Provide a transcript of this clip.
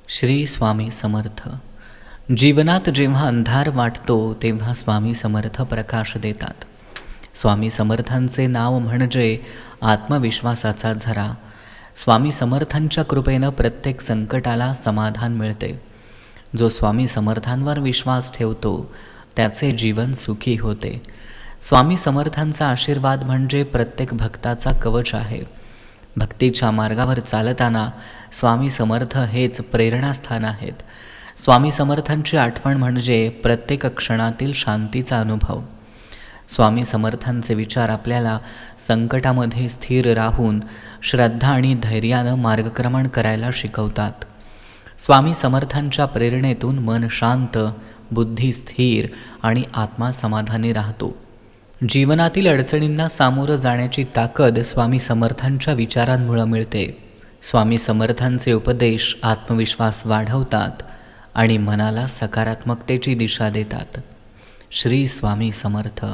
श्री स्वामी समर्थ. जीवनात जेव्हा अंधार वाटतो तेव्हा स्वामी समर्थ प्रकाश देतात. स्वामी समर्थांचे नाव म्हणजे आत्मविश्वासाचा झरा. स्वामी समर्थांच्या कृपेनं प्रत्येक संकटाला समाधान मिळते. जो स्वामी समर्थांवर विश्वास ठेवतो त्याचे जीवन सुखी होते. स्वामी समर्थांचा आशीर्वाद म्हणजे प्रत्येक भक्ताचा कवच आहे. भक्तीच्या मार्गावर चालताना स्वामी समर्थ हेच प्रेरणास्थान आहेत. स्वामी समर्थांची आठवण म्हणजे प्रत्येक क्षणातील शांतीचा अनुभव. स्वामी समर्थांचे विचार आपल्याला संकटामध्ये स्थिर राहून श्रद्धा आणि धैर्यानं मार्गक्रमण करायला शिकवतात. स्वामी समर्थांच्या प्रेरणेतून मन शांत, बुद्धी स्थिर आणि आत्मा समाधानी राहतो. जीवनातील अडचणींना सामोरं जाण्याची ताकद स्वामी समर्थांच्या विचारांमुळे मिळते. स्वामी समर्थांचे उपदेश आत्मविश्वास वाढवतात आणि मनाला सकारात्मकतेची दिशा देतात. श्री स्वामी समर्थ.